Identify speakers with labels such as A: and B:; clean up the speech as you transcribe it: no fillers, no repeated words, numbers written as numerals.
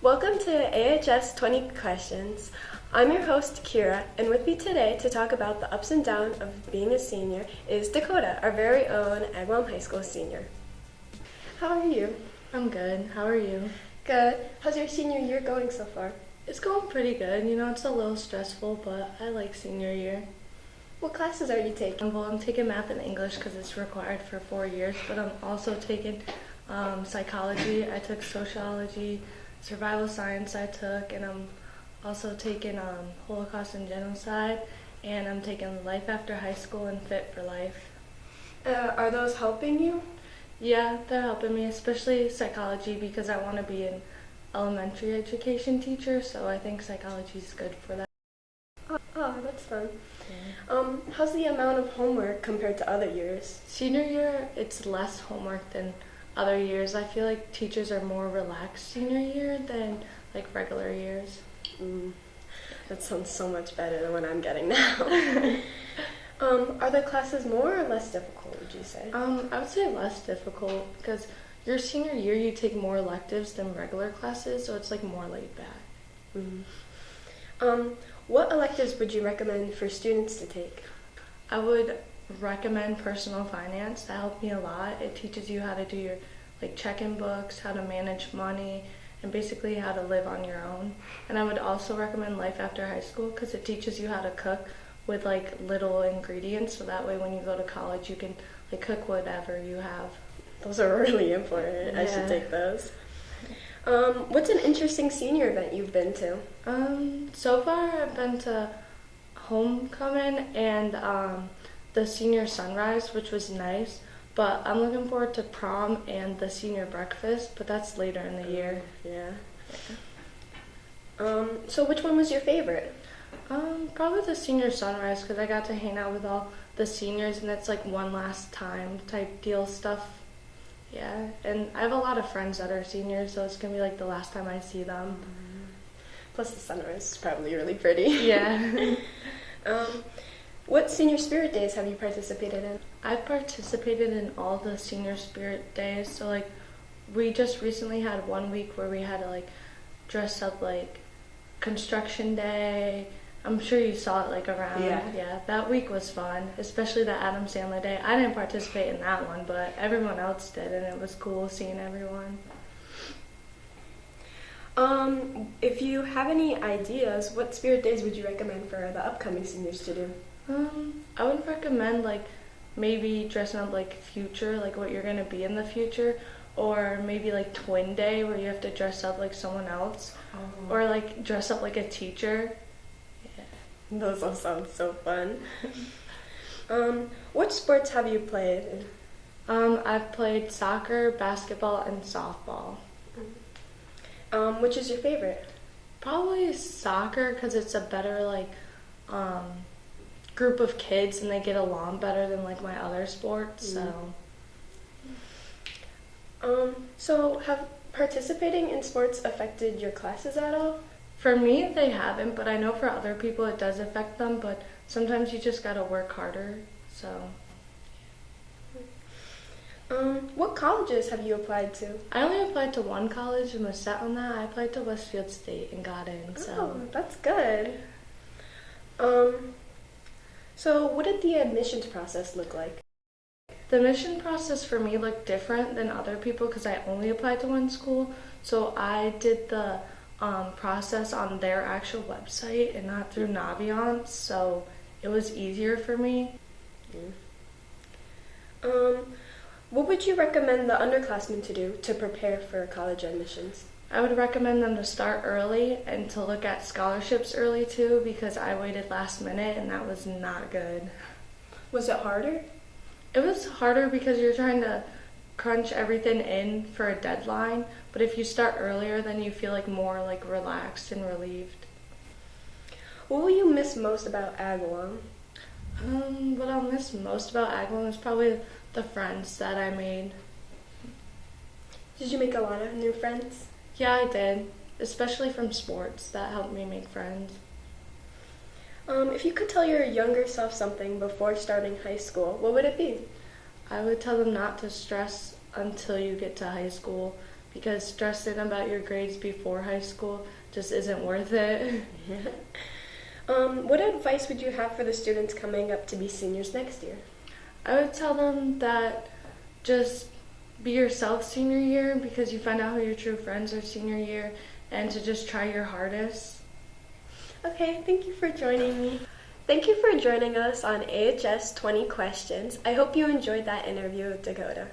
A: Welcome to AHS 20 Questions. I'm your host, Kira, and with me today to talk about the ups and downs of being a senior is Dakota, our very own Agawam High School senior. How are you?
B: I'm good. How are you?
A: Good. How's your senior year going so far?
B: It's going pretty good. It's a little stressful, but I like senior year.
A: What classes are you taking?
B: Well, I'm taking math and English because it's required for 4 years, but I'm also taking psychology. I took sociology, survival science and I'm also taking Holocaust and genocide, and I'm taking life after high school and fit for life.
A: Are those helping you?
B: Yeah, they're helping me, especially psychology because I want to be an elementary education teacher, so I think psychology is good for that.
A: Oh, that's fun.
B: Yeah.
A: How's the amount of homework compared to other years?
B: Senior year, it's less homework than other years. I feel like teachers are more relaxed senior year than like regular years.
A: That sounds so much better than what I'm getting now. Are the classes more or less difficult, would you say?
B: I would say less difficult because your senior year you take more electives than regular classes, so it's like more laid back.
A: What electives would you recommend for students to take?
B: I would recommend personal finance. That helped me a lot. It teaches you how to do your check-in books, how to manage money, and basically how to live on your own. And I would also recommend life after high school because it teaches you how to cook with little ingredients, so that way when you go to college you can cook whatever you have.
A: Those are really important. Yeah. I should take those. What's an interesting senior event you've been to?
B: So far I've been to homecoming and the senior sunrise, which was nice, but I'm looking forward to prom and the senior breakfast, but that's later in the year.
A: Yeah. So which one was your favorite?
B: Probably the senior sunrise because I got to hang out with all the seniors and it's one last time type deal stuff. Yeah, and I have a lot of friends that are seniors, so it's going to be the last time I see them.
A: Plus the sunrise is probably really pretty.
B: Yeah.
A: What senior spirit days have you participated in?
B: I've participated in all the senior spirit days, so we just recently had 1 week where we had to dress up construction day. I'm sure you saw it around. Yeah, that week was fun, especially the Adam Sandler day. I didn't participate in that one, but everyone else did, and it was cool seeing everyone.
A: If you have any ideas, what spirit days would you recommend for the upcoming seniors to do?
B: I would recommend maybe dressing up future, what you're going to be in the future, or maybe twin day where you have to dress up like someone else, or dress up like a teacher.
A: Yeah. Those all sound so fun. What sports have you played?
B: I've played soccer, basketball, and softball.
A: Which is your favorite?
B: Probably soccer because it's a better group of kids and they get along better than my other sports.
A: So have participating in sports affected your classes at all?
B: For me, they haven't, but I know for other people it does affect them, but sometimes you just gotta work harder, so.
A: What colleges have you applied to?
B: I only applied to one college and was set on that. I applied to Westfield State and got in, so.
A: Oh, that's good. So what did the admissions process look like?
B: The admission process for me looked different than other people because I only applied to one school, so I did the process on their actual website and not through Naviance, so it was easier for me.
A: What would you recommend the underclassmen to do to prepare for college admissions?
B: I would recommend them to start early and to look at scholarships early too, because I waited last minute and that was not good.
A: Was it harder?
B: It was harder because you're trying to crunch everything in for a deadline, but if you start earlier then you feel more relaxed and relieved.
A: What will you miss most about Agawam?
B: What I'll miss most about Agawam is probably the friends that I made.
A: Did you make a lot of new friends?
B: Yeah, I did, especially from sports. That helped me make friends.
A: If you could tell your younger self something before starting high school, what would it be?
B: I would tell them not to stress until you get to high school because stressing about your grades before high school just isn't worth it.
A: What advice would you have for the students coming up to be seniors next year?
B: I would tell them that just be yourself senior year, because you find out who your true friends are senior year, and to just try your hardest.
A: Okay, thank you for joining me. Thank you for joining us on AHS 20 Questions. I hope you enjoyed that interview with Dakota.